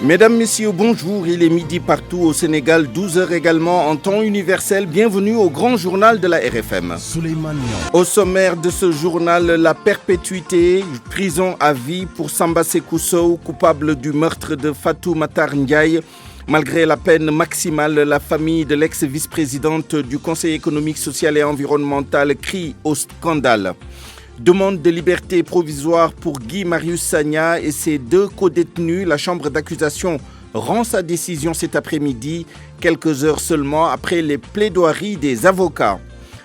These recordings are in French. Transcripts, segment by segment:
Mesdames, Messieurs, bonjour. Il est midi partout au Sénégal, 12h également en temps universel. Bienvenue au grand journal de la RFM. Au sommaire de ce journal, la perpétuité, prison à vie pour Samba Sékou Sow, coupable du meurtre de Fatou Matar Ndiaye. Malgré la peine maximale, la famille de l'ex-vice-présidente du Conseil économique, social et environnemental crie au scandale. Demande de liberté provisoire pour Guy Marius Sagna et ses deux codétenus. La chambre d'accusation rend sa décision cet après-midi, quelques heures seulement après les plaidoiries des avocats.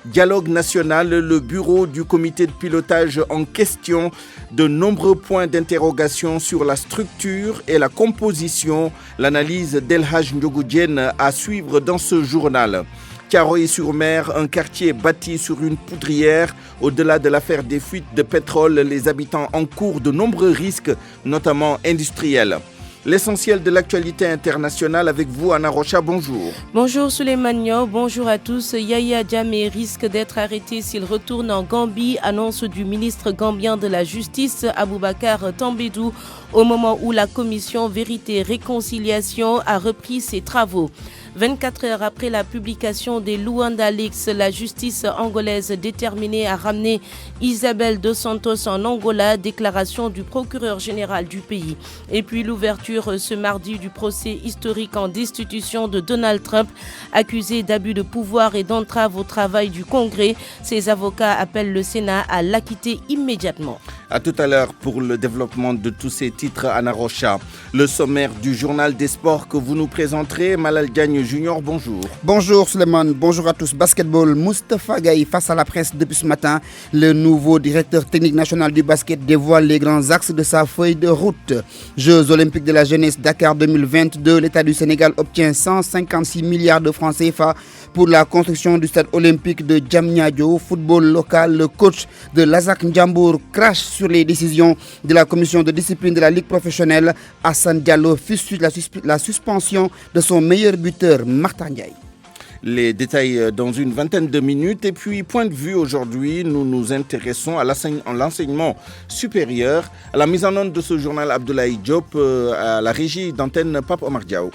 Dialogue national, le bureau du comité de pilotage en question, de nombreux points d'interrogation sur la structure et la composition. L'analyse d'El Hadj Ndiogou Diène à suivre dans ce journal. Thiaroye-sur-Mer, un quartier bâti sur une poudrière. Au-delà de l'affaire des fuites de pétrole, les habitants encourent de nombreux risques, notamment industriels. L'essentiel de l'actualité internationale avec vous, Anna Rocha, bonjour. Bonjour Souleymane Niang, bonjour à tous. Yaya Jammeh risque d'être arrêté s'il retourne en Gambie, annonce du ministre gambien de la Justice, Aboubacar Tambédou, au moment où la commission Vérité et Réconciliation a repris ses travaux. 24 heures après la publication des Luanda Leaks, la justice angolaise déterminée à ramener Isabel dos Santos en Angola, déclaration du procureur général du pays. Et puis l'ouverture ce mardi du procès historique en destitution de Donald Trump, accusé d'abus de pouvoir et d'entrave au travail du Congrès. Ses avocats appellent le Sénat à l'acquitter immédiatement. À tout à l'heure pour le développement de tous ces titres, Anna Rocha. Le sommaire du journal des sports que vous nous présenterez, Malal Diagne Junior, bonjour. Bonjour Suleiman, bonjour à tous. Basketball, Moustapha Gaye face à la presse depuis ce matin. Le nouveau directeur technique national du basket dévoile les grands axes de sa feuille de route. Jeux olympiques de la jeunesse Dakar 2022, l'État du Sénégal obtient 156 milliards de francs CFA pour la construction du stade olympique de Diamniadio. Football local, le coach de l'Azak Ndiambour crache sur les décisions de la commission de discipline de la Ligue professionnelle. Hassan Diallo fustige la suspension de son meilleur buteur, Martin Ndiaye. Les détails dans une vingtaine de minutes. Et puis, point de vue aujourd'hui, nous nous intéressons à l'enseignement supérieur. À la mise en onde de ce journal, Abdoulaye Diop, à la régie d'antenne Pape Omar Diaw.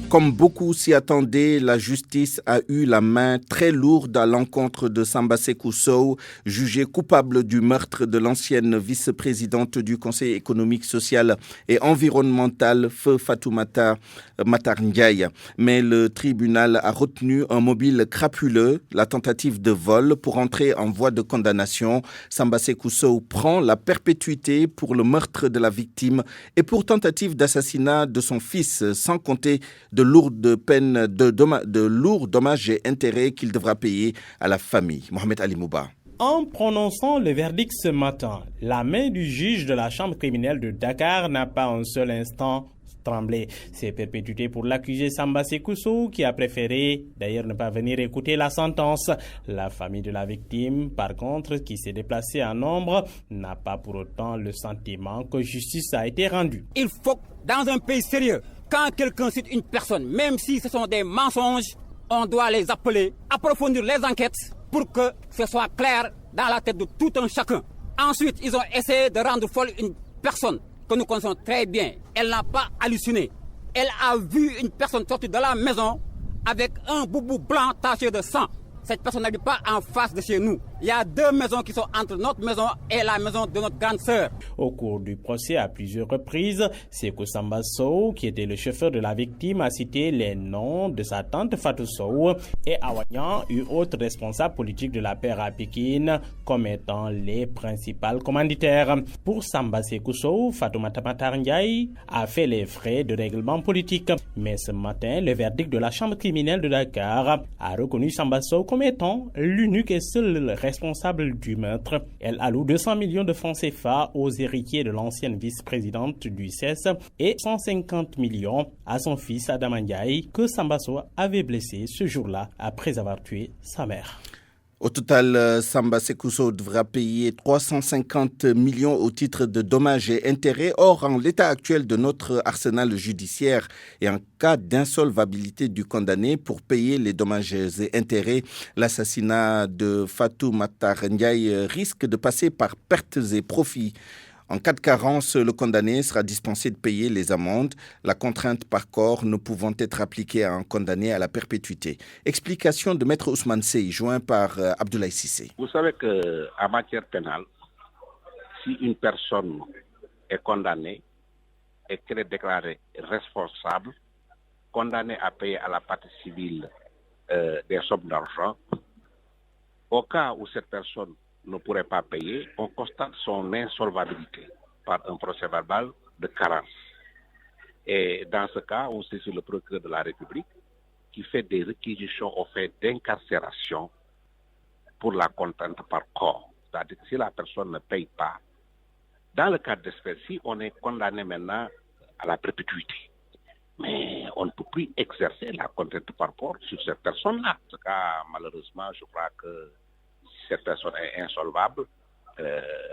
Comme beaucoup s'y attendaient, la justice a eu la main très lourde à l'encontre de Samba Sékou Sow, jugé coupable du meurtre de l'ancienne vice-présidente du Conseil économique, social et environnemental, Feu Fatoumata Matar Ndiaye. Mais le tribunal a retenu un mobile crapuleux, la tentative de vol, pour entrer en voie de condamnation. Samba Sékou Sow prend la perpétuité pour le meurtre de la victime et pour tentative d'assassinat de son fils, sans compter de lourdes peines, de lourds dommages et intérêts qu'il devra payer à la famille. Mohamed Ali Mouba. En prononçant le verdict ce matin, la main du juge de la chambre criminelle de Dakar n'a pas un seul instant tremblé. C'est perpétuité pour l'accusé Samba Sékou Sow qui a préféré d'ailleurs ne pas venir écouter la sentence. La famille de la victime, par contre, qui s'est déplacée en nombre, n'a pas pour autant le sentiment que justice a été rendue. Il faut, dans un pays sérieux, quand quelqu'un cite une personne, même si ce sont des mensonges, on doit les appeler, approfondir les enquêtes pour que ce soit clair dans la tête de tout un chacun. Ensuite, ils ont essayé de rendre folle une personne que nous connaissons très bien. Elle n'a pas halluciné. Elle a vu une personne sortir de la maison avec un boubou blanc taché de sang. Cette personne n'habite pas en face de chez nous. Il y a deux maisons qui sont entre notre maison et la maison de notre grande sœur. Au cours du procès, à plusieurs reprises, Sékou Samba Sow, qui était le chauffeur de la victime, a cité les noms de sa tante Fatou Sow et Awanyan, une autre responsable politique de la paix à Pékin, comme étant les principales commanditaires. Pour Samba Sékou Sow, Fatoumata Matar Ndiaye a fait les frais de règlement politique. Mais ce matin, le verdict de la chambre criminelle de Dakar a reconnu Samba Sow comme étant l'unique et seul responsable du meurtre. Elle alloue 200 millions de francs CFA aux héritiers de l'ancienne vice-présidente du CES et 150 millions à son fils Adam Ndiaye que Samba Sow avait blessé ce jour-là après avoir tué sa mère. Au total, Samba Sékou Sow devra payer 350 millions au titre de dommages et intérêts. Or, en l'état actuel de notre arsenal judiciaire et en cas d'insolvabilité du condamné pour payer les dommages et intérêts, l'assassinat de Fatou Matar Ndiaye risque de passer par pertes et profits. En cas de carence, le condamné sera dispensé de payer les amendes, la contrainte par corps ne pouvant être appliquée à un condamné à la perpétuité. Explication de Maître Ousmane Sey, joint par Abdoulaye Cissé. Vous savez qu'en matière pénale, si une personne est condamnée et qu'elle est déclarée responsable, condamnée à payer à la partie civile des sommes d'argent, au cas où cette personne ne pourrait pas payer, on constate son insolvabilité par un procès verbal de carence. Et dans ce cas, on saisit le procureur de la République qui fait des réquisitions au fait d'incarcération pour la contrainte par corps. C'est-à-dire que si la personne ne paye pas, dans le cas d'espèce, si on est condamné maintenant à la perpétuité, mais on ne peut plus exercer la contrainte par corps sur cette personne-là. En tout cas, malheureusement, je crois que si cette personne est insolvable,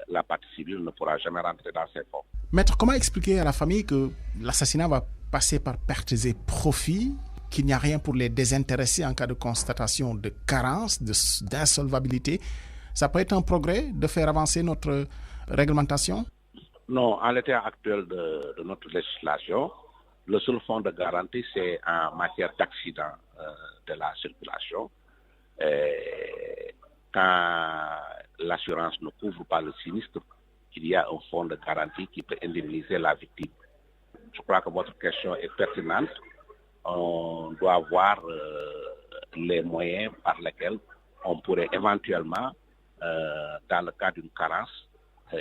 la partie civile ne pourra jamais rentrer dans ses fonds. Maître, comment expliquer à la famille que l'assassinat va passer par pertes et profits, qu'il n'y a rien pour les désintéresser en cas de constatation de carence, d'insolvabilité? Ça peut être un progrès de faire avancer notre réglementation? Non, en l'état actuel de notre législation, le seul fonds de garantie, c'est en matière d'accident de la circulation. Quand l'assurance ne couvre pas le sinistre, il y a un fonds de garantie qui peut indemniser la victime. Je crois que votre question est pertinente. On doit voir les moyens par lesquels on pourrait éventuellement, dans le cas d'une carence,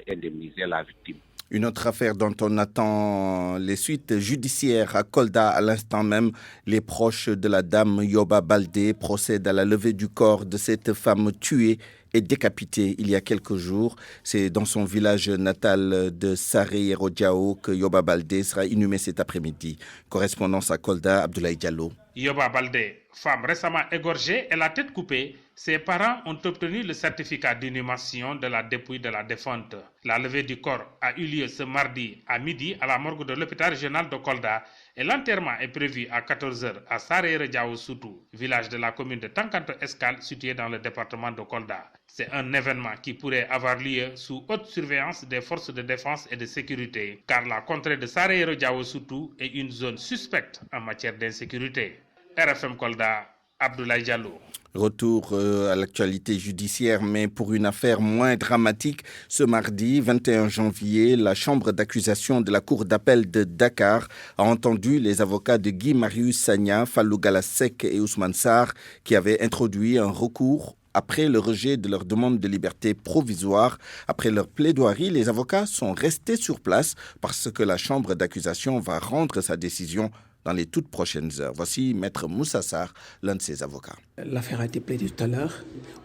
indemniser la victime. Une autre affaire dont on attend les suites judiciaires à Kolda. À l'instant même, les proches de la dame Yoba Baldé procèdent à la levée du corps de cette femme tuée et décapitée il y a quelques jours. C'est dans son village natal de Saré-Hérodiao que Yoba Baldé sera inhumée cet après-midi. Correspondance à Kolda, Abdoulaye Diallo. Yoba Baldé, femme récemment égorgée et la tête coupée, ses parents ont obtenu le certificat d'inhumation de la dépouille de la défunte. La levée du corps a eu lieu ce mardi à midi à la morgue de l'hôpital régional de Kolda et l'enterrement est prévu à 14h à Saré-Hérodiao-Soutou, village de la commune de Tankanto-Escale situé dans le département de Kolda. C'est un événement qui pourrait avoir lieu sous haute surveillance des forces de défense et de sécurité, car la contrée de Saré-Hérodiao-Soutou est une zone suspecte en matière d'insécurité. RFM Kolda, Abdoulaye Diallo. Retour à l'actualité judiciaire, mais pour une affaire moins dramatique. Ce mardi 21 janvier, la chambre d'accusation de la cour d'appel de Dakar a entendu les avocats de Guy Marius Sagna, Fallou Galassek et Ousmane Sarr qui avaient introduit un recours après le rejet de leur demande de liberté provisoire. Après leur plaidoirie, les avocats sont restés sur place parce que la chambre d'accusation va rendre sa décision dans les toutes prochaines heures. Voici Maître Moussa Sarr, l'un de ses avocats. L'affaire a été plaidée tout à l'heure.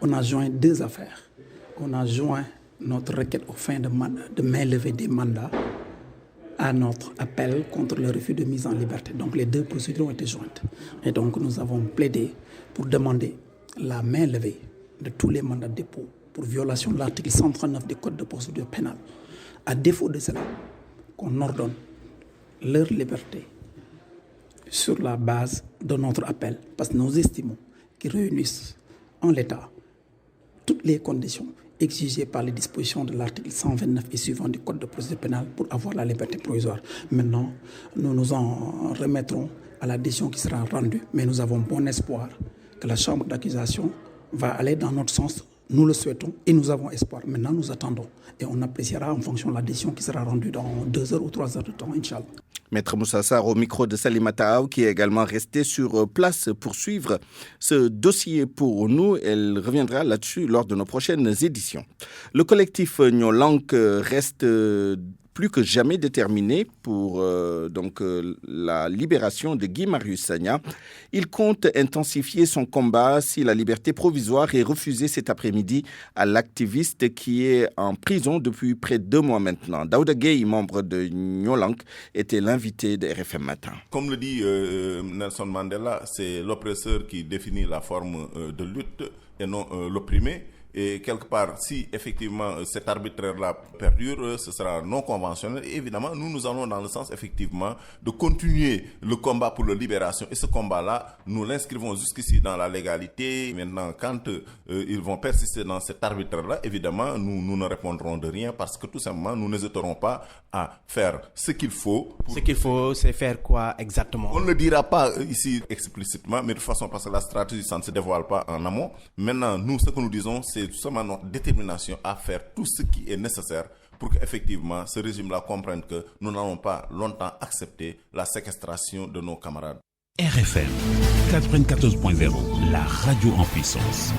On a joint deux affaires. On a joint notre requête aux fins de mainlevée des mandats à notre appel contre le refus de mise en liberté. Donc les deux procédures ont été jointes. Et donc nous avons plaidé pour demander la mainlevée de tous les mandats de dépôt pour violation de l'article 139 du Code de procédure pénale. À défaut de cela, qu'on ordonne leur liberté sur la base de notre appel, parce que nous estimons qu'ils réunissent en l'état toutes les conditions exigées par les dispositions de l'article 129 et suivant du Code de procédure pénale pour avoir la liberté provisoire. Maintenant, nous nous en remettrons à la décision qui sera rendue, mais nous avons bon espoir que la chambre d'accusation va aller dans notre sens. Nous le souhaitons et nous avons espoir. Maintenant, nous attendons et on appréciera en fonction de la décision qui sera rendue dans 2 heures ou 3 heures de temps, Inch'Allah. Maître Moussa Sarr au micro de Salimata Aou, qui est également restée sur place pour suivre ce dossier pour nous. Elle reviendra là-dessus lors de nos prochaines éditions. Le collectif Nyolank reste plus que jamais déterminé pour la libération de Guy Marius Sagna. Il compte intensifier son combat si la liberté provisoire est refusée cet après-midi à l'activiste qui est en prison depuis près de 2 mois maintenant. Daouda Gueye, membre de Nyolank, était l'invité de RFM Matin. Comme le dit Nelson Mandela, c'est l'oppresseur qui définit la forme de lutte et non l'opprimé. Et quelque part, si effectivement cet arbitraire-là perdure, ce sera non conventionnel. Et évidemment, nous allons dans le sens effectivement de continuer le combat pour la libération. Et ce combat-là, nous l'inscrivons jusqu'ici dans la légalité. Maintenant, quand ils vont persister dans cet arbitraire-là, évidemment, nous ne répondrons de rien parce que tout simplement, nous n'hésiterons pas à faire ce qu'il faut. Ce qu'il faut, c'est faire quoi exactement? On ne le dira pas ici explicitement, mais de toute façon, parce que la stratégie, ça ne se dévoile pas en amont. Maintenant, nous, ce que nous disons, c'est tout simplement notre détermination à faire tout ce qui est nécessaire pour qu'effectivement, ce régime-là comprenne que nous n'allons pas longtemps accepter la séquestration de nos camarades. RFM 94.0, la radio en puissance.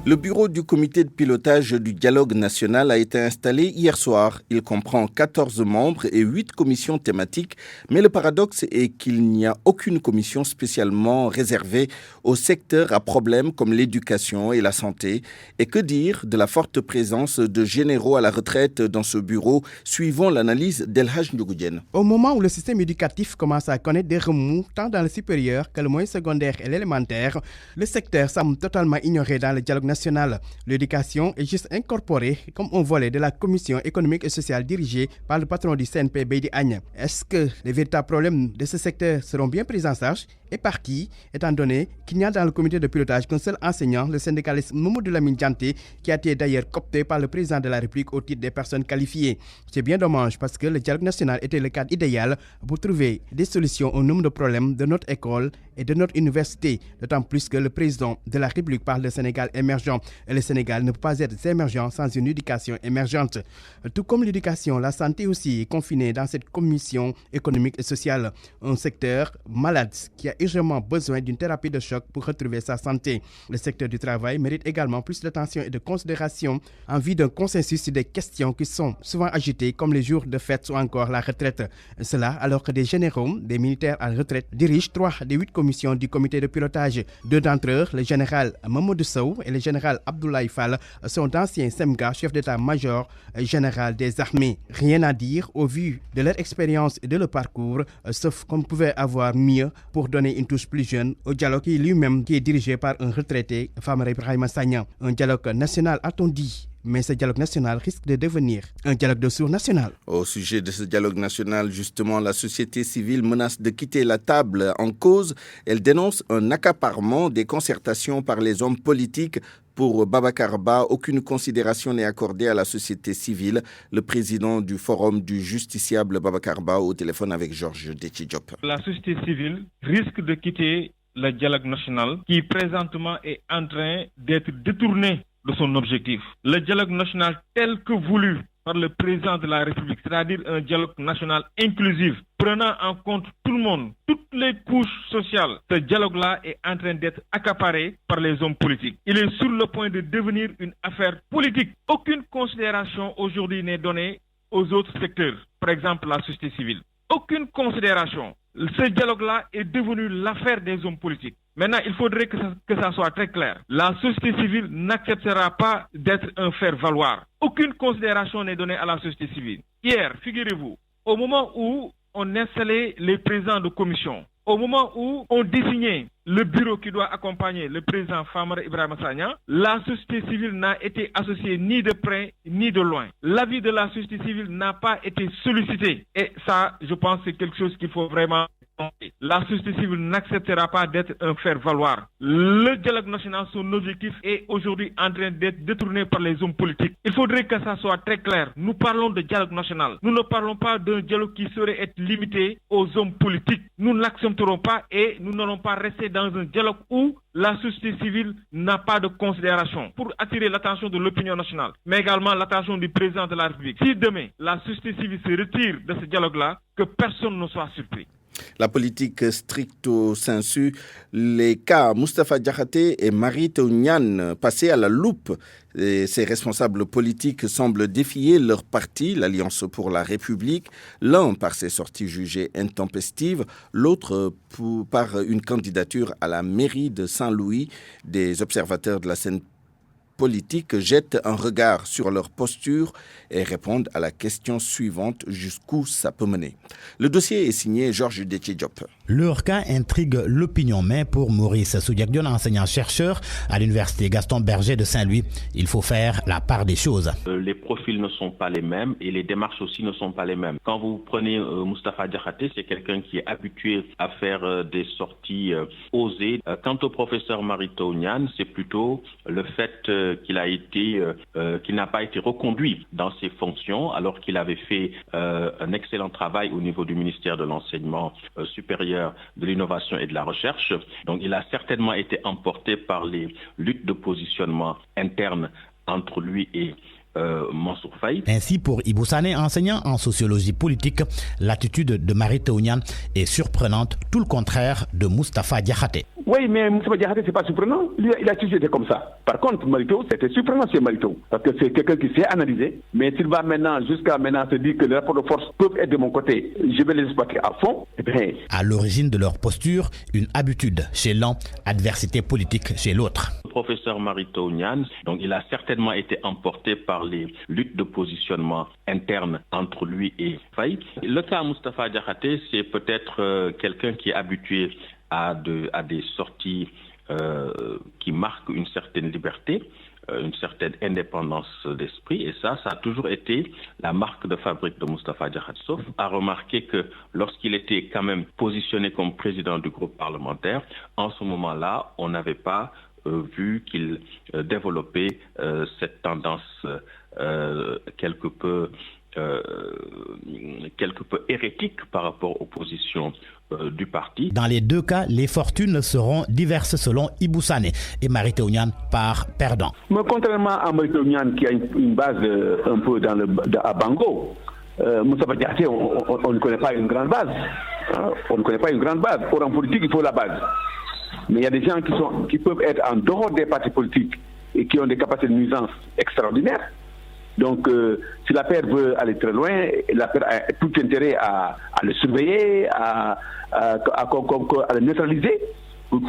Le bureau du comité de pilotage du dialogue national a été installé hier soir. Il comprend 14 membres et 8 commissions thématiques. Mais le paradoxe est qu'il n'y a aucune commission spécialement réservée aux secteurs à problème comme l'éducation et la santé. Et que dire de la forte présence de généraux à la retraite dans ce bureau, suivant l'analyse d'Elhaj Ndougoudjen. Au moment où le système éducatif commence à connaître des remous, tant dans le supérieur que le moyen secondaire et l'élémentaire, le secteur semble totalement ignoré dans le dialogue national. L'éducation est juste incorporée comme un volet de la commission économique et sociale dirigée par le patron du CNP, Beydi Agne. Est-ce que les véritables problèmes de ce secteur seront bien pris en charge et par qui, étant donné qu'il n'y a dans le comité de pilotage qu'un seul enseignant, le syndicaliste Mamadou Lamine Dianté, qui a été d'ailleurs coopté par le président de la République au titre des personnes qualifiées. C'est bien dommage parce que le dialogue national était le cadre idéal pour trouver des solutions au nombre de problèmes de notre école et de notre université, d'autant plus que le président de la République parle de Sénégal émergent. Et le Sénégal ne peut pas être émergent sans une éducation émergente. Tout comme l'éducation, la santé aussi est confinée dans cette commission économique et sociale. Un secteur malade qui a urgemment besoin d'une thérapie de choc pour retrouver sa santé. Le secteur du travail mérite également plus d'attention et de considération en vue d'un consensus sur des questions qui sont souvent agitées comme les jours de fête ou encore la retraite. Cela alors que des généraux, des militaires à retraite dirigent 3 des 8 commissions du comité de pilotage. 2 d'entre eux, le général Mamadou Sow et le général Abdoulaye Fall, sont d'anciens SEMGA, chef d'état-major général des armées. Rien à dire au vu de leur expérience et de leur parcours, sauf qu'on pouvait avoir mieux pour donner une touche plus jeune au dialogue qui lui-même qui est dirigé par un retraité, Famara Ibrahima Sagna. Un dialogue national, a-t-on dit? Mais ce dialogue national risque de devenir un dialogue de sourds national. Au sujet de ce dialogue national, justement, la société civile menace de quitter la table en cause. Elle dénonce un accaparement des concertations par les hommes politiques. Pour Babacar Ba, aucune considération n'est accordée à la société civile. Le président du forum du justiciable Babacar Ba au téléphone avec Georges Détidjop. La société civile risque de quitter le dialogue national qui présentement est en train d'être détourné de son objectif. Le dialogue national tel que voulu par le président de la République, c'est-à-dire un dialogue national inclusif, prenant en compte tout le monde, toutes les couches sociales, ce dialogue-là est en train d'être accaparé par les hommes politiques. Il est sur le point de devenir une affaire politique. Aucune considération aujourd'hui n'est donnée aux autres secteurs, par exemple la société civile. Aucune considération. Ce dialogue-là est devenu l'affaire des hommes politiques. Maintenant, il faudrait que ça soit très clair. La société civile n'acceptera pas d'être un faire-valoir. Aucune considération n'est donnée à la société civile. Hier, figurez-vous, au moment où on installait les présidents de commission, au moment où on désignait le bureau qui doit accompagner le président Famara Ibrahima Sagna, la société civile n'a été associée ni de près ni de loin. L'avis de la société civile n'a pas été sollicité. Et ça, je pense, c'est quelque chose qu'il faut vraiment... La société civile n'acceptera pas d'être un faire-valoir. Le dialogue national, son objectif est aujourd'hui en train d'être détourné par les hommes politiques. Il faudrait que ça soit très clair. Nous parlons de dialogue national. Nous ne parlons pas d'un dialogue qui serait être limité aux hommes politiques. Nous ne l'accepterons pas et nous n'allons pas rester dans un dialogue où la société civile n'a pas de considération pour attirer l'attention de l'opinion nationale, mais également l'attention du président de la République. Si demain, la société civile se retire de ce dialogue-là, que personne ne soit surpris. La politique stricto sensu, les cas Moustapha Diakhaté et Mary Teuw Niane passés à la loupe. Et ces responsables politiques semblent défier leur parti, l'Alliance pour la République, l'un par ses sorties jugées intempestives, l'autre par une candidature à la mairie de Saint-Louis. Des observateurs de la scène politiques jettent un regard sur leur posture et répondent à la question suivante, jusqu'où ça peut mener. Le dossier est signé Georges Détié-Diop. Leur cas intrigue l'opinion, mais pour Maurice Soudiak-Dion, enseignant-chercheur à l'université Gaston Berger de Saint-Louis, il faut faire la part des choses. Les profils ne sont pas les mêmes et les démarches aussi ne sont pas les mêmes. Quand vous prenez Moustapha Diakhaté, c'est quelqu'un qui est habitué à faire des sorties osées. Quant au professeur Marito Niane, c'est plutôt le fait qu'il n'a pas été reconduit dans ses fonctions alors qu'il avait fait un excellent travail au niveau du ministère de l'enseignement supérieur, de l'innovation et de la recherche. Donc il a certainement été emporté par les luttes de positionnement internes entre lui et Mansour Faye. Ainsi, pour Ibou Sané, enseignant en sociologie politique, l'attitude de Marito Niane est surprenante, tout le contraire de Moustapha Diakhaté. Oui, mais Moustapha Diakhaté, c'est pas surprenant. Lui, il a toujours été comme ça. Par contre, Marito, c'était surprenant chez Marito. Parce que c'est quelqu'un qui sait analyser. Mais s'il va jusqu'à maintenant se dire que les rapports de force peuvent être de mon côté, je vais les exploiter à fond, eh bien... À l'origine de leur posture, une habitude chez l'un, adversité politique chez l'autre. Le professeur Marito Niane, donc il a certainement été emporté par les luttes de positionnement interne entre lui et Faye. Le cas Moustapha Diakhaté, c'est peut-être quelqu'un qui est habitué à des sorties qui marquent une certaine liberté, une certaine indépendance d'esprit, et ça a toujours été la marque de fabrique de Moustapha Diakhaté. Sauf à remarquer que lorsqu'il était quand même positionné comme président du groupe parlementaire, en ce moment-là, on n'avait pas vu qu'il développait cette tendance quelque peu hérétique par rapport aux positions du parti. Dans les deux cas, les fortunes seront diverses selon Ibou Sané et Marito Niane part perdant. Mais contrairement à Marito Niane qui a une base un peu à Bango, Moustapha Diakhaté, on ne connaît pas une grande base. On ne connaît pas une grande base. Pour en politique, il faut la base. Mais il y a des gens qui peuvent être en dehors des partis politiques et qui ont des capacités de nuisance extraordinaires. Donc, si la paire veut aller très loin, la paire a tout intérêt à le surveiller, à le neutraliser pour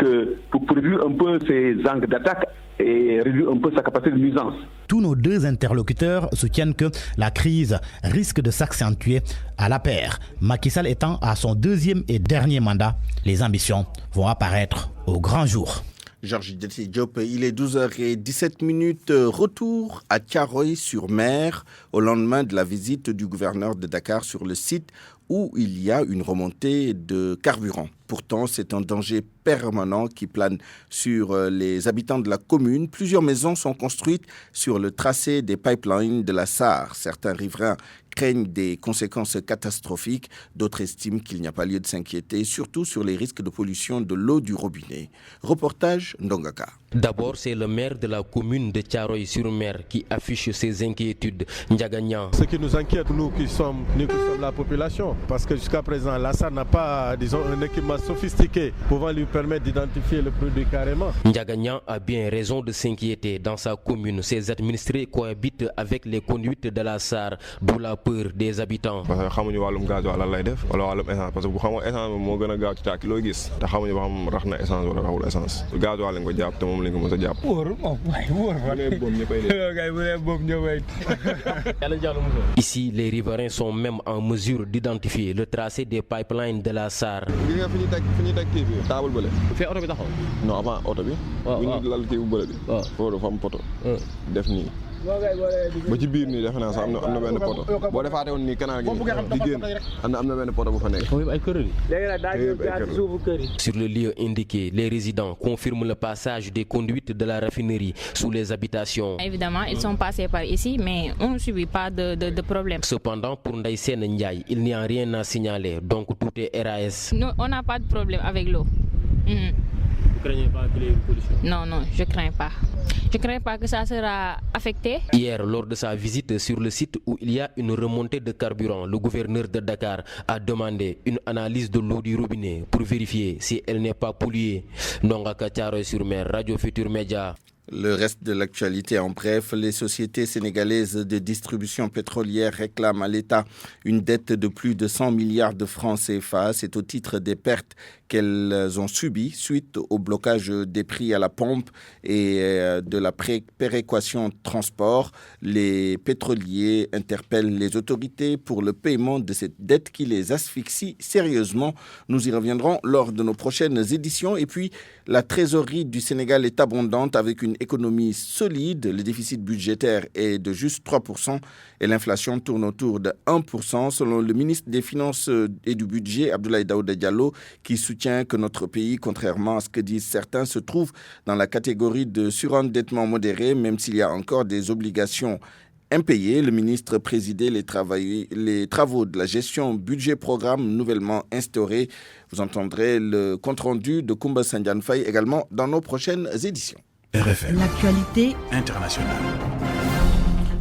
réduire un peu ses angles d'attaque et réduire un peu sa capacité de nuisance. Tous nos deux interlocuteurs soutiennent que la crise risque de s'accentuer à la paire. Macky Sall étant à son deuxième et dernier mandat, les ambitions vont apparaître au grand jour. Georges Détié-Diop, il est 12h17, retour à Thiaroye-sur-Mer au lendemain de la visite du gouverneur de Dakar sur le site où il y a une remontée de carburant. Pourtant, c'est un danger permanent qui plane sur les habitants de la commune. Plusieurs maisons sont construites sur le tracé des pipelines de la Sarre. Certains riverains craignent des conséquences catastrophiques. D'autres estiment qu'il n'y a pas lieu de s'inquiéter, surtout sur les risques de pollution de l'eau du robinet. Reportage Ndongaka. D'abord, c'est le maire de la commune de Thiaroye-sur-Mer qui affiche ses inquiétudes. Ndiagagnan. Ce qui nous inquiète, nous qui sommes la population, parce que jusqu'à présent, la SAR n'a pas, un équipement sophistiqué pouvant lui permettre d'identifier le produit carrément. Ndiagagnan a bien raison de s'inquiéter. Dans sa commune, ses administrés cohabitent avec les conduites de la SAR, d'où la peur des habitants. Parce que xamuñu walum gasoil lan lay def wala walum essence parce que bu xamoo essence mo gëna gaaw ci tak looy gis te xamuñu ba xam rax na essence wala raxul essence gasoil lañ ko japp te mom lañ ko mësa japp Ici, les riverains sont même en mesure d'identifier le tracé des pipelines de la SAR. Non, avant auto bi. Bu ñu lal kii bu bële bi. Fo dafa am poto. Def nii. ba ci biir nii defe naa sax am na benn poto boo defaatee woon nii canal gi di génn am na benn poto bu fa nekk. Sur le lieu indiqué, les résidents confirment le passage des conduites de la raffinerie sous les habitations. Évidemment, ils sont passés par ici, mais on ne subit pas de problème. Cependant, pour Ndaïsène Ndiaye, il n'y a rien à signaler, donc tout est RAS. Non, on n'a pas de problème avec l'eau. Vous ne craignez pas qu'il y ait une pollution? Non, je ne crains pas. Je ne crains pas que ça sera affecté. Hier, lors de sa visite sur le site où il y a une remontée de carburant, le gouverneur de Dakar a demandé une analyse de l'eau du robinet pour vérifier si elle n'est pas polluée. Ndongaka Thiaroye-sur-Mer, Radio Futur Média. Le reste de l'actualité en bref, les sociétés sénégalaises de distribution pétrolière réclament à l'État une dette de plus de 100 milliards de francs CFA. C'est au titre des pertes qu'elles ont subies suite au blocage des prix à la pompe et de la péréquation transport. Les pétroliers interpellent les autorités pour le paiement de cette dette qui les asphyxie sérieusement. Nous y reviendrons lors de nos prochaines éditions. Et puis, la trésorerie du Sénégal est abondante avec une économie solide. Le déficit budgétaire est de juste 3% et l'inflation tourne autour de 1%, selon le ministre des Finances et du Budget, Abdoulaye Daouda Diallo, qui soutient que notre pays, contrairement à ce que disent certains, se trouve dans la catégorie de surendettement modéré, même s'il y a encore des obligations impayées. Le ministre présidait les travaux de la gestion budget-programme nouvellement instaurés. Vous entendrez le compte-rendu de Koumba Sandiane Faye également dans nos prochaines éditions. RFM. L'actualité internationale.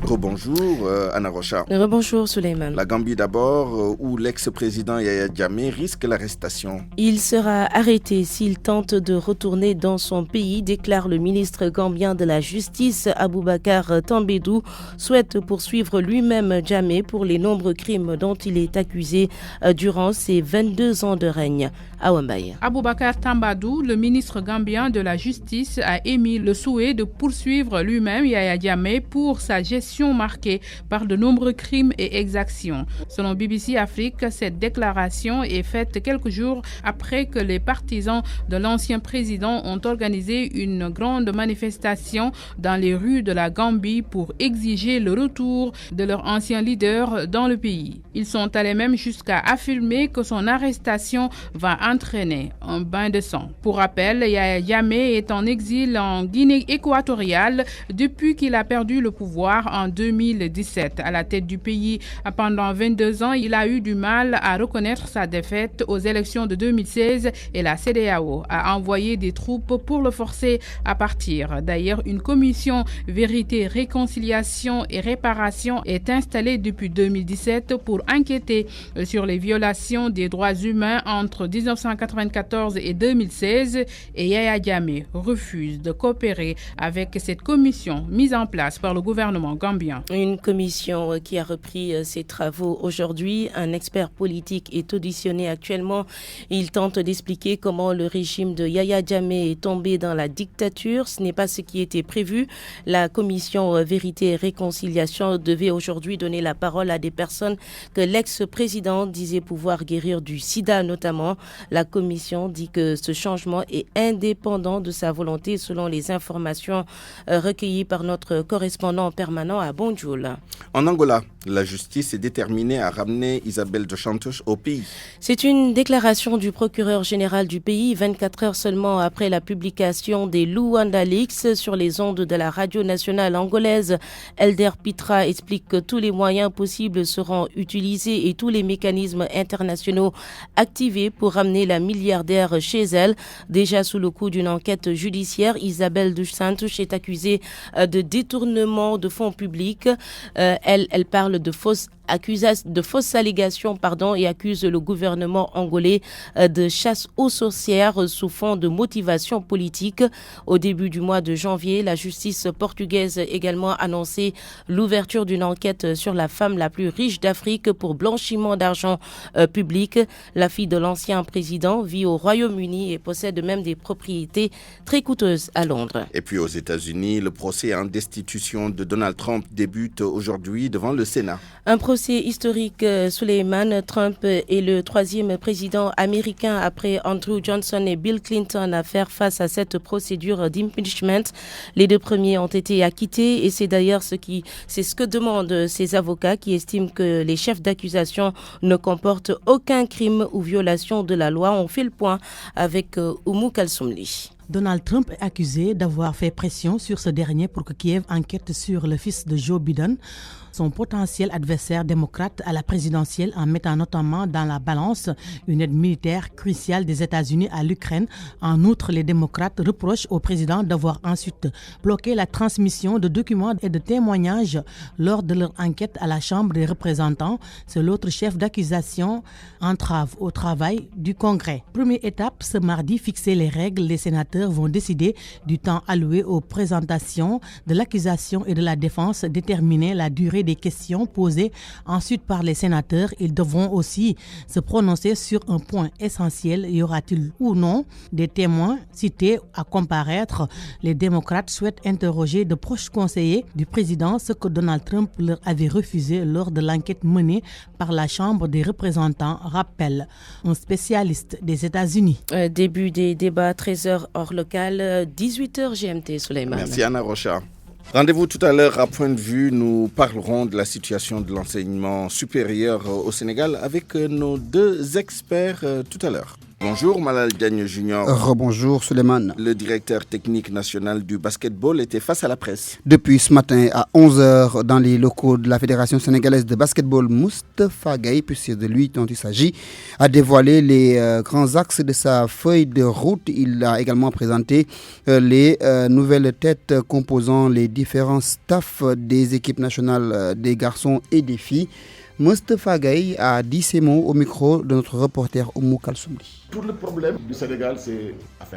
Rebonjour Anna Rocha. Rebonjour Souleymane. La Gambie d'abord, où l'ex-président Yaya Jammeh risque l'arrestation. Il sera arrêté s'il tente de retourner dans son pays, déclare le ministre gambien de la Justice, Aboubacar Tambédou, souhaite poursuivre lui-même Jammeh pour les nombreux crimes dont il est accusé durant ses 22 ans de règne. Awambaye. Aboubacar Tambadou, le ministre gambien de la Justice, a émis le souhait de poursuivre lui-même Yaya Jammeh pour sa gestion marquée par de nombreux crimes et exactions. Selon BBC Afrique, cette déclaration est faite quelques jours après que les partisans de l'ancien président ont organisé une grande manifestation dans les rues de la Gambie pour exiger le retour de leur ancien leader dans le pays. Ils sont allés même jusqu'à affirmer que son arrestation va entraîner un bain de sang. Pour rappel, Yaya Jammeh est en exil en Guinée équatoriale depuis qu'il a perdu le pouvoir en 2017. À la tête du pays pendant 22 ans, il a eu du mal à reconnaître sa défaite aux élections de 2016 et la CEDEAO a envoyé des troupes pour le forcer à partir. D'ailleurs, une commission vérité, réconciliation et réparation est installée depuis 2017 pour enquêter sur les violations des droits humains entre 1994 et 2016 et Yaya Jammeh refuse de coopérer avec cette commission mise en place par le gouvernement gambien. Une commission qui a repris ses travaux aujourd'hui. Un expert politique est auditionné actuellement. Il tente d'expliquer comment le régime de Yaya Jammeh est tombé dans la dictature. Ce n'est pas ce qui était prévu. La commission Vérité et Réconciliation devait aujourd'hui donner la parole à des personnes que l'ex-président disait pouvoir guérir du sida notamment. La commission dit que ce changement est indépendant de sa volonté selon les informations recueillies par notre correspondant permanent à Banjul. En Angola, la justice est déterminée à ramener Isabelle dos Santos au pays. C'est une déclaration du procureur général du pays 24 heures seulement après la publication des Luanda Leaks sur les ondes de la radio nationale angolaise. Elder Pitra explique que tous les moyens possibles seront utilisés et tous les mécanismes internationaux activés pour ramener la milliardaire chez elle. Déjà sous le coup d'une enquête judiciaire, Isabelle dos Santos est accusée de détournement de fonds publics. Elle parle de fausses allégations et accuse le gouvernement angolais de chasse aux sorcières sous fond de motivation politique. Au début du mois de janvier, la justice portugaise a également annoncé l'ouverture d'une enquête sur la femme la plus riche d'Afrique pour blanchiment d'argent public. La fille de l'ancien président vit au Royaume-Uni et possède même des propriétés très coûteuses à Londres. Et puis aux États-Unis, le procès en destitution de Donald Trump débute aujourd'hui devant le Sénat. Un procès historique, Souleymane. Trump est le troisième président américain après Andrew Johnson et Bill Clinton à faire face à cette procédure d'impeachment. Les deux premiers ont été acquittés et c'est d'ailleurs ce que demandent ses avocats qui estiment que les chefs d'accusation ne comportent aucun crime ou violation de la loi. On fait le point avec Oumou Kalsoumli. Donald Trump est accusé d'avoir fait pression sur ce dernier pour que Kiev enquête sur le fils de Joe Biden, son potentiel adversaire démocrate à la présidentielle, en mettant notamment dans la balance une aide militaire cruciale des États-Unis à l'Ukraine. En outre, les démocrates reprochent au président d'avoir ensuite bloqué la transmission de documents et de témoignages lors de leur enquête à la Chambre des représentants. C'est l'autre chef d'accusation, entrave au travail du Congrès. Première étape, ce mardi, fixer les règles. Les sénateurs sénateurs vont décider du temps alloué aux présentations de l'accusation et de la défense, déterminer la durée des questions posées ensuite par les sénateurs. Ils devront aussi se prononcer sur un point essentiel. Y aura-t-il ou non des témoins cités à comparaître? Les démocrates souhaitent interroger de proches conseillers du président, ce que Donald Trump leur avait refusé lors de l'enquête menée par la Chambre des représentants, rappelle un spécialiste des États-Unis. Début des débats, 13h hors local, 18h GMT, Souleymane. Merci Anna Rocha. Rendez-vous tout à l'heure à Point de vue. Nous parlerons de la situation de l'enseignement supérieur au Sénégal avec nos deux experts tout à l'heure. Bonjour Malal Diagne Junior. Rebonjour Souleymane. Le directeur technique national du basketball était face à la presse. Depuis ce matin à 11h dans les locaux de la Fédération sénégalaise de basketball, Moustapha Gaye, puisque c'est de lui dont il s'agit, a dévoilé les grands axes de sa feuille de route. Il a également présenté les nouvelles têtes composant les différents staffs des équipes nationales des garçons et des filles. Moustapha Gaye a dit ces mots au micro de notre reporter Oumou Kalsoumli. Tout le problème du Sénégal, c'est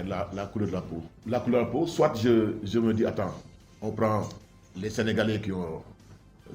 la couleur de la peau. La couleur de la peau, soit je me dis, attends, on prend les Sénégalais qui ont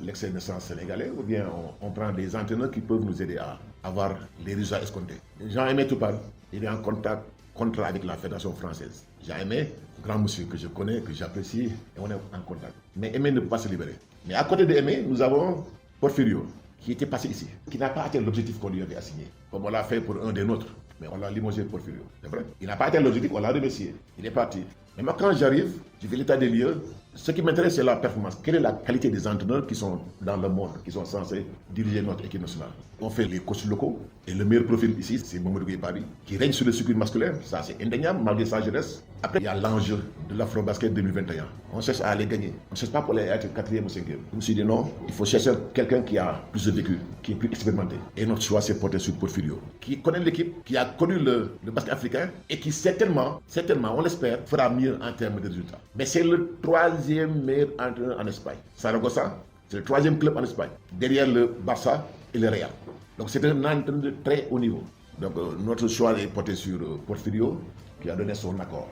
l'excès de naissance sénégalais, ou bien on prend des entraîneurs qui peuvent nous aider à avoir les résultats escomptés. Jean-Aimé Toupal, il est en contrat avec la Fédération française. Jean-Aimé, grand monsieur que je connais, que j'apprécie, et on est en contact. Mais Aimé ne peut pas se libérer. Mais à côté d'Aimé, nous avons Porfirio, qui était passé ici, qui n'a pas atteint l'objectif qu'on lui avait assigné, comme on l'a fait pour un des nôtres. Mais on l'a limogé Porfirio, c'est vrai. Il n'a pas atteint l'objectif, on l'a remercié. Il est parti. Mais moi, quand j'arrive, je fais l'état des lieux. Ce qui m'intéresse, c'est la performance. Quelle est la qualité des entraîneurs qui sont dans le monde, qui sont censés diriger notre équipe nationale? On fait les coachs locaux. Et le meilleur profil ici, c'est Mamadou Gueye Paris, qui règne sur le circuit masculin. Ça, c'est indéniable, malgré sa jeunesse. Après, il y a l'enjeu de l'Afro-Basket 2021. On cherche à aller gagner. On ne cherche pas pour aller être 4e ou 5e. Je me suis dit non, il faut chercher quelqu'un qui a plus de vécu, qui est plus expérimenté. Et notre choix, c'est porté sur Porfirio, qui connaît l'équipe, qui a connu le basket africain et qui certainement, on l'espère, fera mieux en termes de résultats. Mais c'est le 3e meilleur entraîneur en Espagne. Saragossa, c'est le 3e club en Espagne, derrière le Barça et le Real. Donc c'est un entraîneur de très haut niveau. Donc notre choix est porté sur Porfirio, qui a donné son accord.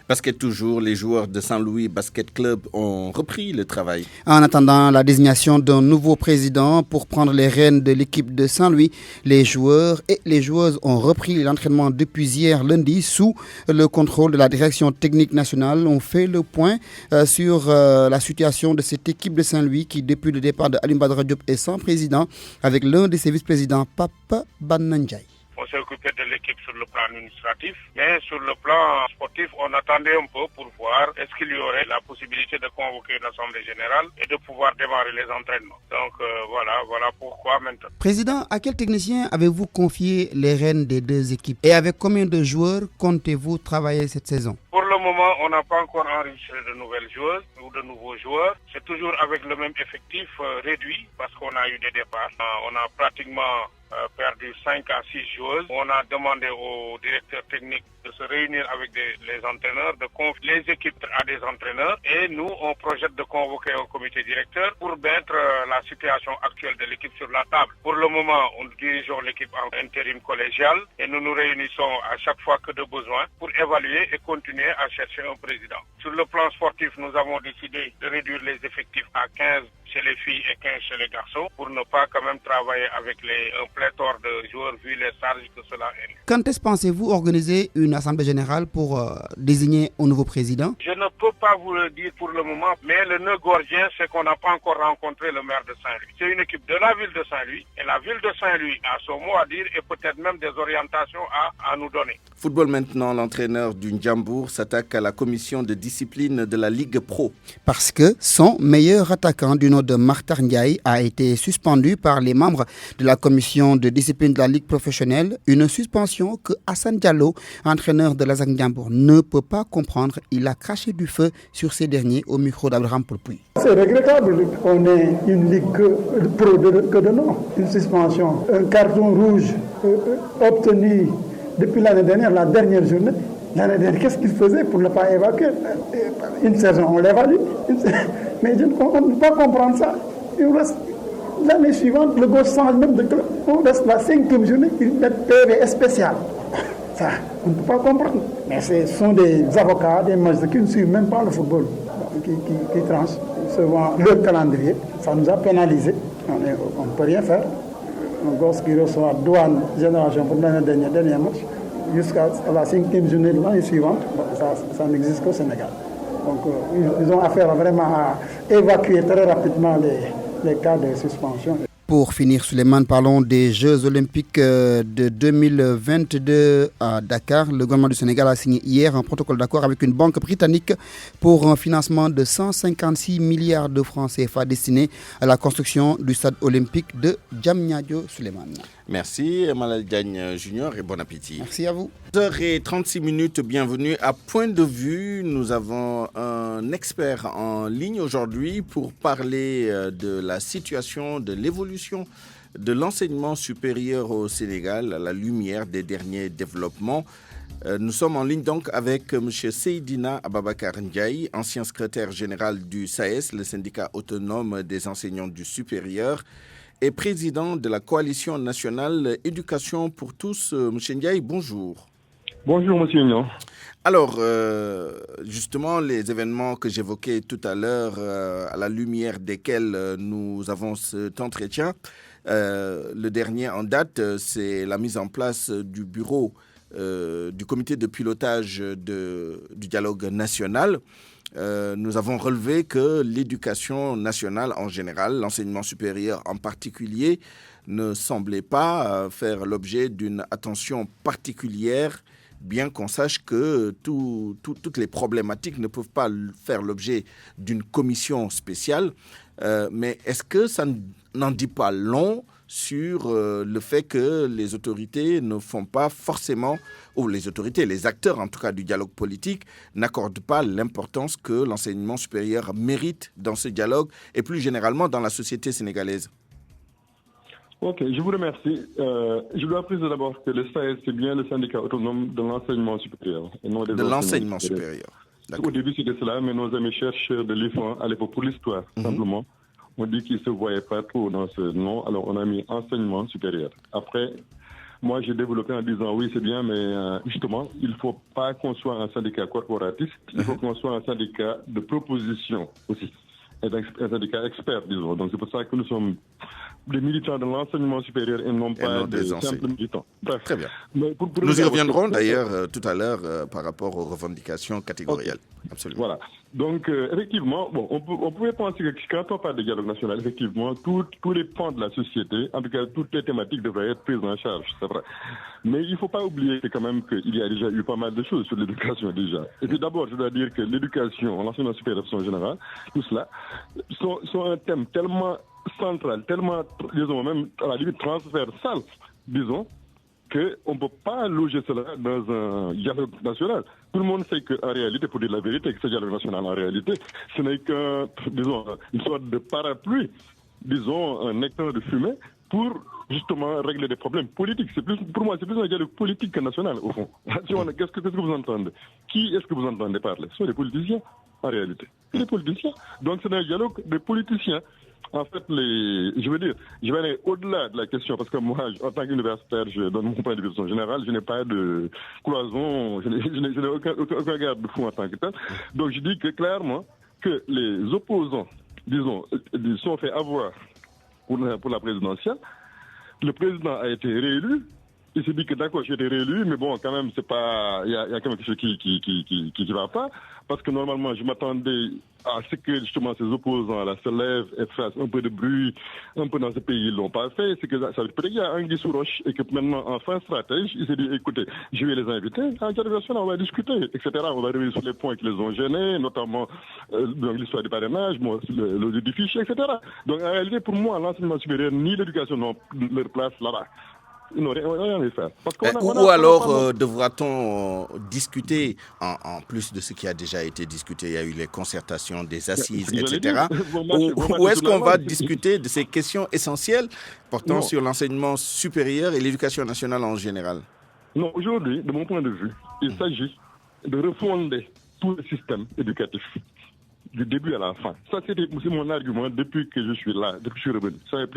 Basket toujours, les joueurs de Saint-Louis Basket Club ont repris le travail. En attendant la désignation d'un nouveau président pour prendre les rênes de l'équipe de Saint-Louis, les joueurs et les joueuses ont repris l'entraînement depuis hier lundi sous le contrôle de la direction technique nationale. On fait le point sur la situation de cette équipe de Saint-Louis qui, depuis le départ de Alim Badara Diop, est sans président avec l'un de ses vice-présidents, Papa Banandjaï. On s'est occupé de l'équipe sur le plan administratif, mais sur le plan sportif, on attendait un peu pour voir est-ce qu'il y aurait la possibilité de convoquer une assemblée générale et de pouvoir démarrer les entraînements. Donc voilà pourquoi maintenant. Président, à quel technicien avez-vous confié les rênes des deux équipes et avec combien de joueurs comptez-vous travailler cette saison? Pour le moment, on n'a pas encore enregistré de nouvelles joueuses ou de nouveaux joueurs. C'est toujours avec le même effectif réduit parce qu'on a eu des départs. On a pratiquement perdu 5 à 6 joueuses. On a demandé au directeur technique de se réunir avec les entraîneurs, de confier les équipes à des entraîneurs et nous, on projette de convoquer un comité directeur pour mettre la situation actuelle de l'équipe sur la table. Pour le moment, nous dirigeons l'équipe en intérim collégial et nous nous réunissons à chaque fois que de besoin pour évaluer et continuer à chercher un président. Sur le plan sportif, nous avons décidé de réduire les effectifs à 15 chez les filles et 15 chez les garçons pour ne pas quand même travailler avec un pléthore de joueurs vu les charges que cela est. Quand est-ce pensez-vous organiser une assemblée générale pour désigner un nouveau président? Je ne peux pas vous le dire pour le moment, mais le nœud gordien, c'est qu'on n'a pas encore rencontré le maire de Saint-Louis. C'est une équipe de la ville de Saint-Louis et la ville de Saint-Louis a son mot à dire et peut-être même des orientations à nous donner. Football maintenant, l'entraîneur du Ndiambour s'attaque à la commission de discipline de la Ligue Pro. Parce que son meilleur attaquant du nom de Martar Ndiaye a été suspendu par les membres de la commission de discipline de la Ligue professionnelle. Une suspension que Hassan Diallo, entraîneur de l'ASAC Ndiambour, ne peut pas comprendre. Il a craché du feu sur ces derniers au micro d'Abraham Polpuy. C'est regrettable qu'on ait une Ligue pro que de nom. Une suspension, un carton rouge obtenu depuis l'année dernière, la dernière journée. L'année dernière, qu'est-ce qu'il faisait pour ne pas évacuer? Une saison, on l'évalue. Mais on ne peut pas comprendre ça. L'année suivante, le gosse change même de club. On reste la 5e journée, il met PV spécial. Ça, on ne peut pas comprendre. Mais ce sont des avocats, des magistrats qui ne suivent même pas le football, qui tranchent souvent leur calendrier. Ça nous a pénalisés. On ne peut rien faire. Un gosse qui reçoit douane génération pour le dernier match, jusqu'à la 5e journée de l'année suivante, ça n'existe qu'au Sénégal. Donc ils ont affaire vraiment à évacuer très rapidement les cas de suspension. Pour finir, Souleymane, parlons des Jeux Olympiques de 2022 à Dakar. Le gouvernement du Sénégal a signé hier un protocole d'accord avec une banque britannique pour un financement de 156 milliards de francs CFA destiné à la construction du stade olympique de Diamniadio, Souleymane. Merci Malal Diagne Junior et bon appétit. Merci à vous. 2h36, bienvenue à Point de Vue. Nous avons un expert en ligne aujourd'hui pour parler de la situation, de l'évolution de l'enseignement supérieur au Sénégal à la lumière des derniers développements. Nous sommes en ligne donc avec M. Seydina Ababakar Ndiaye, ancien secrétaire général du SAES, le syndicat autonome des enseignants du supérieur, et président de la Coalition nationale éducation pour tous. M. Ndiaye, bonjour. Bonjour, M. Nyon. Alors, justement, les événements que j'évoquais tout à l'heure, à la lumière desquels nous avons cet entretien, le dernier en date, c'est la mise en place du bureau du comité de pilotage du dialogue national. Nous avons relevé que l'éducation nationale en général, l'enseignement supérieur en particulier, ne semblait pas faire l'objet d'une attention particulière, bien qu'on sache que toutes les problématiques ne peuvent pas faire l'objet d'une commission spéciale. Mais est-ce que ça n'en dit pas long sur le fait que les autorités ne font pas forcément, ou les autorités, les acteurs en tout cas du dialogue politique, n'accordent pas l'importance que l'enseignement supérieur mérite dans ce dialogue et plus généralement dans la société sénégalaise? Ok, je vous remercie. Je dois préciser d'abord que le SAES, c'est bien le syndicat autonome de l'enseignement supérieur. Et non des de l'enseignement supérieur. Au début, c'était cela, mais nos amis chercheurs de l'IFAN, à l'époque pour l'histoire, simplement, on dit qu'ils ne se voyaient pas trop dans ce nom, alors on a mis enseignement supérieur. Après, moi j'ai développé en disant oui c'est bien, mais justement, il ne faut pas qu'on soit un syndicat corporatiste, il faut qu'on soit un syndicat de proposition aussi, et un syndicat expert, disons. Donc c'est pour ça que nous sommes des militants de l'enseignement supérieur et non pas des simples militants. Bref. Très bien. Nous y reviendrons d'ailleurs tout à l'heure par rapport aux revendications catégorielles. Okay. Absolument. Voilà. Donc, effectivement, bon, on pouvait penser que quand on parle de dialogue national, effectivement, tous les pans de la société, en tout cas, toutes les thématiques devraient être prises en charge, c'est vrai. Mais il ne faut pas oublier que, quand même qu'il y a déjà eu pas mal de choses sur l'éducation déjà. Et puis d'abord, je dois dire que l'éducation, l'enseignement supérieur en général, tout cela, sont un thème tellement central, tellement, disons, même à la limite transversal, disons, qu'on ne peut pas loger cela dans un dialogue national. Tout le monde sait qu'en réalité, pour dire la vérité, que ce dialogue national, en réalité, ce n'est qu'une sorte de parapluie, disons, un écran de fumée pour justement régler des problèmes politiques. Pour moi, c'est plus un dialogue politique que national, au fond. Qu'est-ce que vous entendez? Qui est-ce que vous entendez parler? Ce sont les politiciens, en réalité. Les politiciens. Donc, c'est un dialogue de politiciens. En fait, je vais aller au-delà de la question, parce que moi, en tant qu'universitaire, je donne mon point de vue en général, je n'ai pas de cloison, je n'ai aucun garde-fou en tant que tel. Donc, je dis que clairement, que les opposants, disons, sont fait avoir pour la présidentielle. Le président a été réélu. Il s'est dit que d'accord, j'ai été réélu, mais bon, quand même, c'est pas, il y a quand même quelque chose qui va pas, parce que normalement, je m'attendais à ce que justement ces opposants là se lèvent et fassent un peu de bruit, un peu dans ce pays, ils l'ont pas fait. C'est que ça peut-être qu'il y a un guise sous roche et que maintenant, en fin stratège, il s'est dit, écoutez, je vais les inviter à dialogue national, on va discuter, etc. On va revenir sur les points qui les ont gênés, notamment l'histoire du parrainage, l'audit du fichier, etc. Donc en réalité, pour moi, l'enseignement supérieur ni l'éducation n'ont leur place là-bas. Non, rien à faire. Ou alors devra-t-on discuter, en plus de ce qui a déjà été discuté, il y a eu les concertations des assises, etc. Ou est-ce qu'on va discuter de ces questions essentielles portant sur l'enseignement supérieur et l'éducation nationale en général? Non, aujourd'hui, de mon point de vue, il s'agit de refonder tout le système éducatif. du début à la fin. Ça, c'est mon argument depuis que je suis là, depuis que je suis revenu. Ça fait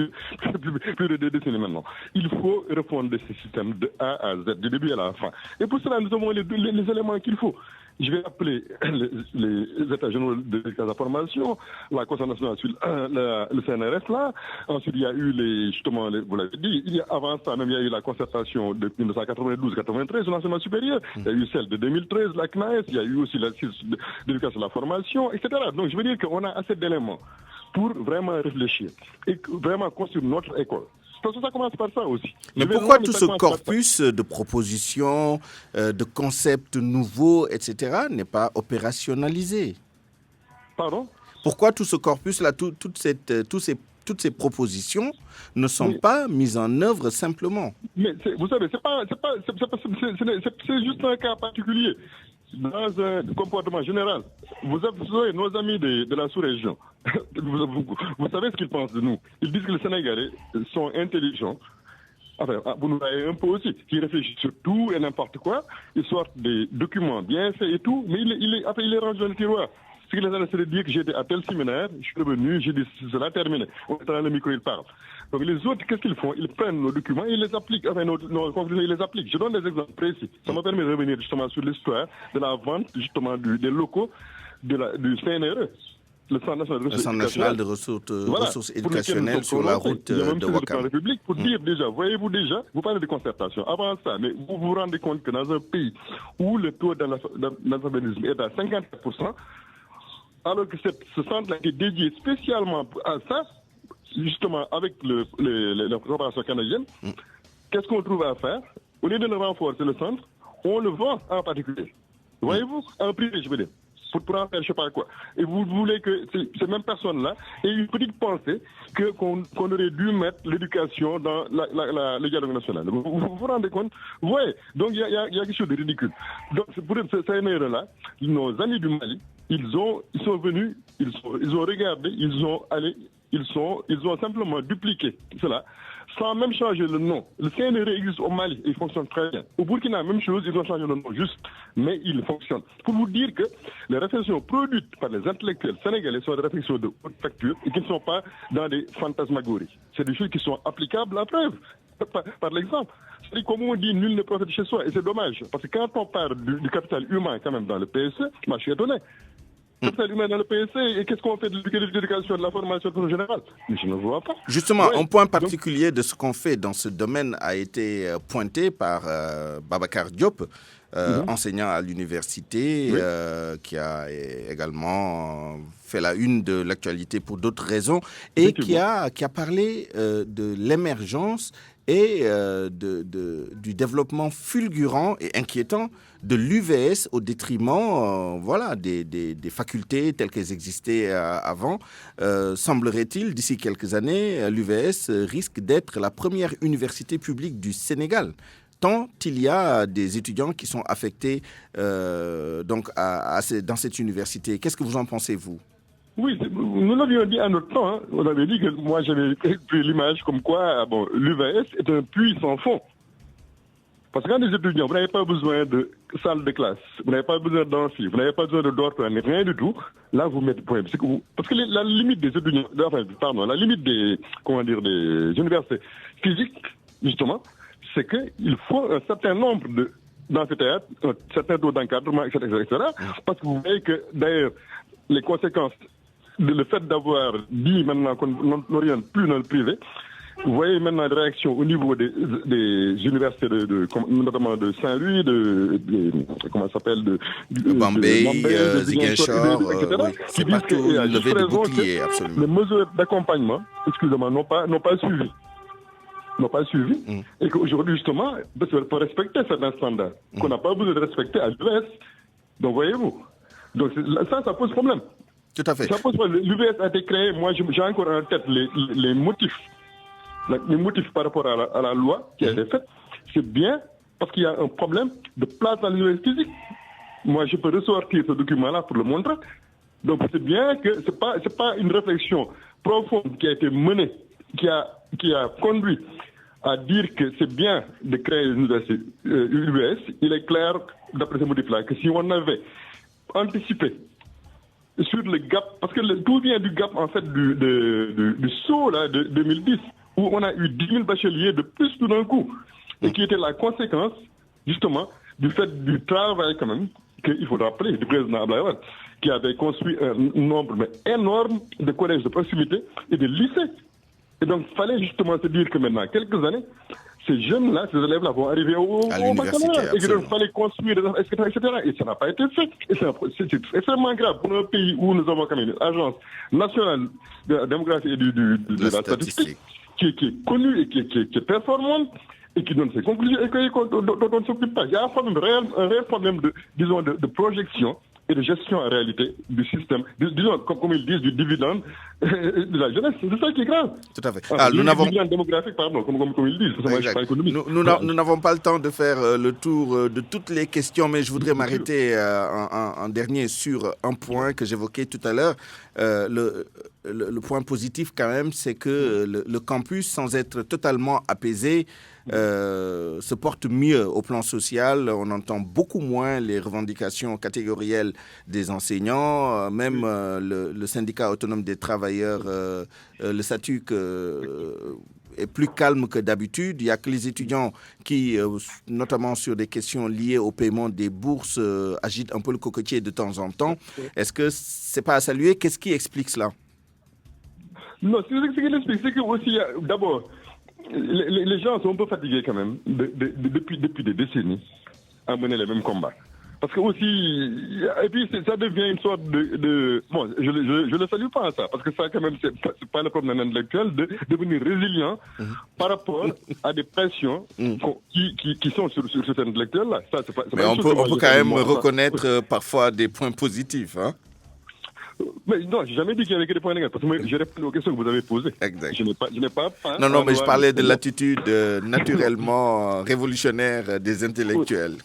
plus de 2 décennies maintenant. Il faut refonder ce système de A à Z, du début à la fin. Et pour cela, nous avons les éléments qu'il faut. Je vais appeler les États généraux de la formation, la Conseil national, le CNRS là. Ensuite, il y a eu vous l'avez dit, avant ça même, il y a eu la concertation de 1992-93 sur l'enseignement supérieur. Il y a eu celle de 2013, la CNAES, il y a eu aussi la d'éducation à la formation, etc. Donc, je veux dire qu'on a assez d'éléments pour vraiment réfléchir et vraiment construire notre école. Parce que ça commence par ça aussi. Mais pourquoi tout ce corpus de propositions, de concepts nouveaux, etc., n'est pas opérationnalisé? Pardon? Pourquoi tout ce corpus-là, toutes ces propositions ne sont pas mises en œuvre simplement? Mais vous savez, c'est juste un cas particulier. Dans un comportement général, vous savez, nos amis de la sous-région, vous savez ce qu'ils pensent de nous. Ils disent que les Sénégalais sont intelligents. Enfin, vous nous voyez un peu aussi, qui réfléchissent sur tout et n'importe quoi. Ils sortent des documents bien faits et tout, mais après ils les rangent dans le tiroir. Ce qui les a laissé dire que j'étais à tel séminaire, je suis revenu, j'ai dit cela terminé. On est dans le micro, ils parlent. Donc les autres, qu'est-ce qu'ils font? Ils prennent nos documents et ils les appliquent. Enfin, nos conclusions, ils les appliquent. Je donne des exemples précis. Ça m'a permis de revenir justement sur l'histoire de la vente justement des locaux du CNRE. Le Centre national de ressources éducationnelles sur la route de Ouakam. République pour dire déjà, voyez-vous déjà, vous parlez de concertation. Avant ça, mais vous vous rendez compte que dans un pays où le taux d'analphabétisme est à 54%, alors que ce centre a été dédié spécialement à ça, justement avec la coopération canadienne, qu'est-ce qu'on trouve à faire? Au lieu de le renforcer le centre, on le vend en particulier. Voyez-vous? En privé, je veux dire. Pour en faire je ne sais pas quoi. Et vous voulez que ces mêmes personnes-là aient une petite pensée qu'on aurait dû mettre l'éducation dans le dialogue national. Vous vous rendez compte? Oui. Donc il y a quelque chose de ridicule. Donc pour ces erreurs-là, nos amis du Mali, ils sont venus, ils ont regardé, ils ont simplement dupliqué cela, sans même changer le nom. Le CNRE existe au Mali et il fonctionne très bien. Au Burkina, même chose, ils ont changé le nom juste, mais il fonctionne. Pour vous dire que les réflexions produites par les intellectuels sénégalais sont des réflexions de haute facture et qui ne sont pas dans des fantasmagories. C'est des choses qui sont applicables à preuve, par l'exemple. C'est-à-dire, comme on dit, nul ne profite chez soi. Et c'est dommage, parce que quand on parle du capital humain quand même dans le PSE, moi je suis étonné. Capital humain dans le PSE, et qu'est-ce qu'on fait de l'éducation, de la formation en général? Je ne vois pas. Justement, un point particulier de ce qu'on fait dans ce domaine a été pointé par Babacar Diop, enseignant à l'université, qui a également fait la une de l'actualité pour d'autres raisons, et qui a parlé de l'émergence et du développement fulgurant et inquiétant de l'UVS au détriment des facultés telles qu'elles existaient avant. Semblerait-il, d'ici quelques années, l'UVS risque d'être la première université publique du Sénégal, tant il y a des étudiants qui sont affectés dans cette université. Qu'est-ce que vous en pensez, vous? Oui, nous l'avions dit à notre temps. Hein. On avait dit que moi j'avais pris l'image comme quoi l'UVS est un puits sans fond. Parce que quand les étudiants, vous n'avez pas besoin de salle de classe, vous n'avez pas besoin d'amphi, vous n'avez pas besoin de dortoir, rien du tout. Là, vous mettez problème. Parce que la limite des étudiants, la limite des universités physiques, justement, c'est qu'il faut un certain nombre d'amphithéâtres, un certain taux d'encadrement, etc., parce que vous voyez que, d'ailleurs, les conséquences, le fait d'avoir dit maintenant qu'on n'oriente plus dans le privé, vous voyez maintenant des réactions au niveau des universités, notamment de Saint-Louis, comment ça s'appelle, de Bombay, Ziguinchor, etc. C'est pas tout levé de bouclier, absolument. Les mesures d'accompagnement, excusez-moi, n'ont pas suivi. Et qu'aujourd'hui, justement, pour respecter certains standards qu'on n'a pas besoin de respecter à l'UVS. Donc, voyez-vous. Donc, ça pose problème. Tout à fait. Ça pose problème. L'UVS a été créé, moi, j'ai encore en tête les motifs. Les motifs par rapport à la loi qui a été faite. C'est bien parce qu'il y a un problème de place dans l'université physique. Moi, je peux ressortir ce document-là pour le montrer. Donc, c'est bien que c'est pas une réflexion profonde qui a été menée, qui a conduit à dire que c'est bien de créer une université UVS. Il est clair, d'après ce motif-là, que si on avait anticipé sur le gap, parce que tout vient du gap en fait du saut là, de 2010, où on a eu 10 000 bacheliers de plus tout d'un coup, et qui était la conséquence justement du fait du travail quand même, qu'il faut rappeler, du président Abdoulaye Wade, qui avait construit un nombre énorme de collèges de proximité et de lycées. Et donc, il fallait justement se dire que maintenant, quelques années, ces jeunes-là, ces élèves-là vont arriver au baccalauréat. Et qu'il fallait construire, etc., Et ça n'a pas été fait. Et c'est extrêmement grave pour un pays où nous avons quand même une agence nationale de la démographie et de la statistique qui est connue et qui est performante et qui donne ses conclusions et dont on ne s'occupe pas. Il y a un réel problème de projection et de gestion en réalité du système, disons, comme ils disent, du dividende de la jeunesse. C'est ça qui est grave. Tout à fait. Dividende démographique, pardon, comme ils disent. Moi, je suis pas économiste. Nous n'avons pas le temps de faire le tour de toutes les questions, mais je voudrais m'arrêter en dernier sur un point que j'évoquais tout à l'heure. Le point positif quand même, c'est que le campus, sans être totalement apaisé, se porte mieux au plan social. On entend beaucoup moins les revendications catégorielles des enseignants, même le syndicat autonome des travailleurs, le SATUC est plus calme que d'habitude. Il n'y a que les étudiants qui, notamment sur des questions liées au paiement des bourses, agitent un peu le cocotier de temps en temps. Est-ce que c'est pas à saluer? Qu'est-ce qui explique cela? Non, ce qui explique, c'est que aussi, d'abord, les gens sont un peu fatigués quand même depuis des décennies à mener les mêmes combats. Parce que aussi, et puis ça devient une sorte bon, je le salue pas à ça, parce que ça quand même, c'est pas le problème intellectuel de devenir résilient par rapport à des pressions qui sont sur cet intellectuel-là. Mais on peut quand même reconnaître parfois des points positifs, hein? Mais non, j'ai jamais dit qu'il y avait que des points négatifs, parce que j'ai répondu aux questions que vous avez posées. Exact. Je n'ai pas Non, mais je parlais de l'attitude naturellement révolutionnaire des intellectuels.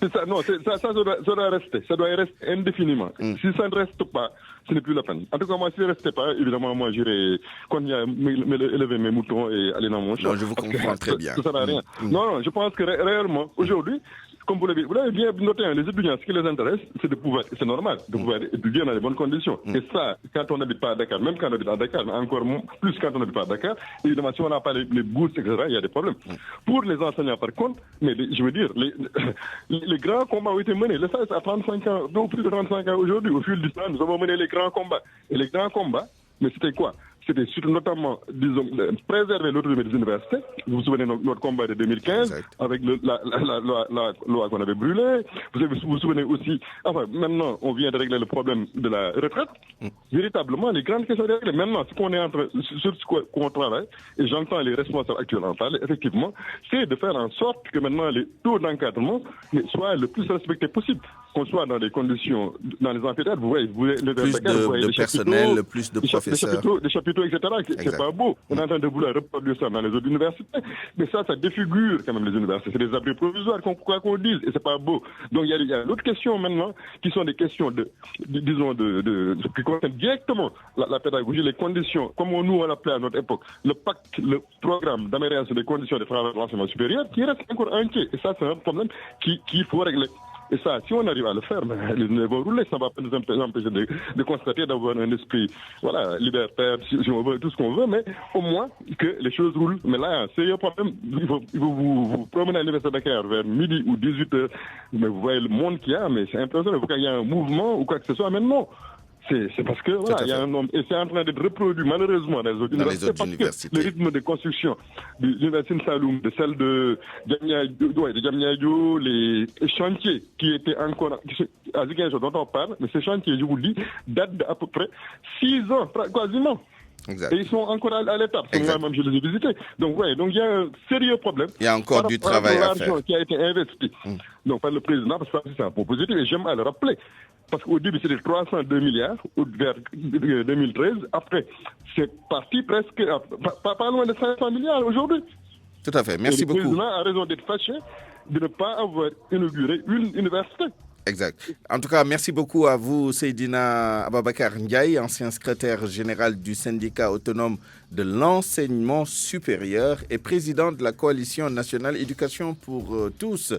C'est ça, non, ça doit rester. Ça doit rester indéfiniment. Si ça ne reste pas, ce n'est plus la peine. En tout cas, moi, si ça ne restait pas, évidemment, moi, j'irais élever mes moutons et aller dans mon champ. Non, je vous comprends très bien. Ça ne sert à rien. Non, je pense que réellement, aujourd'hui, comme vous l'avez bien noté, les étudiants, ce qui les intéresse, c'est de pouvoir, c'est normal, de pouvoir étudier dans les bonnes conditions. Et ça, quand on n'habite pas à Dakar, même quand on habite à Dakar, mais encore plus quand on n'habite pas à Dakar, évidemment, si on n'a pas les bourses, etc., il y a des problèmes. Pour les enseignants, par contre, mais je veux dire, les grands combats ont été menés. Ça, à 35 ans, non plus de 35 ans aujourd'hui, au fil du temps, nous avons mené les grands combats. Et les grands combats, mais c'était quoi? C'était surtout notamment, disons, préserver l'autonomie des universités. Vous vous souvenez de notre combat de 2015 avec la loi qu'on avait brûlée. Vous vous souvenez aussi, enfin, maintenant, on vient de régler le problème de la retraite. Véritablement, les grandes questions sont réglées. Maintenant, ce qu'on est sur ce qu'on travaille, et j'entends les responsables actuels en parler, effectivement, c'est de faire en sorte que maintenant les taux d'encadrement soient le plus respectés possible. Qu'on soit dans des conditions, dans les amphithéâtres, vous voyez, plus de personnel, plus de professeurs. Des chapiteaux, etc. C'est pas beau. On est en train de vouloir reproduire ça dans les autres universités. Mais ça défigure quand même les universités. C'est des abris provisoires, quoi qu'on dise, et c'est pas beau. Donc il y a d'autres questions maintenant qui sont des questions qui concernent directement la pédagogie, les conditions, comme on l'appelait à notre époque, le pacte, le programme d'amélioration des conditions de travail de l'enseignement supérieur, qui reste encore entier. Et ça, c'est un problème qu'il faut régler. Et ça, si on arrive à le faire, les nez vont rouler, ça va pas nous empêcher de constater, d'avoir un esprit, voilà, libertaire, si on veut, tout ce qu'on veut, mais au moins que les choses roulent. Mais là, c'est un problème. Il faut vous promener à l'Université de Dakar vers midi ou 18h, mais vous voyez le monde qu'il y a, mais c'est impressionnant. Il y a un mouvement ou quoi que ce soit, mais non. C'est parce que voilà, il y a un homme, et c'est en train d'être reproduit malheureusement dans les autres universités. Le rythme de construction de l'université de Saloum, de celle de Diamniadio, les chantiers qui étaient encore à Ziguinchor dont on parle, mais ces chantiers, je vous le dis, datent d'à peu près 6 ans, quasiment. Exact. Et ils sont encore à l'étape. Moi-même, je les ai visités. Donc, il y a un sérieux problème. Il y a encore du travail à faire. L'argent qui a été investi donc, par le président, parce que c'est un point positif, et j'aime à le rappeler. Parce qu'au début, c'était 302 milliards, vers 2013. Après, c'est parti presque, pas loin de 500 milliards aujourd'hui. Tout à fait. Merci beaucoup. Le président a raison d'être fâché de ne pas avoir inauguré une université. Exact. En tout cas, merci beaucoup à vous, Seydina Ababakar Ndiaye, ancien secrétaire général du syndicat autonome de l'enseignement supérieur et président de la coalition nationale éducation pour tous.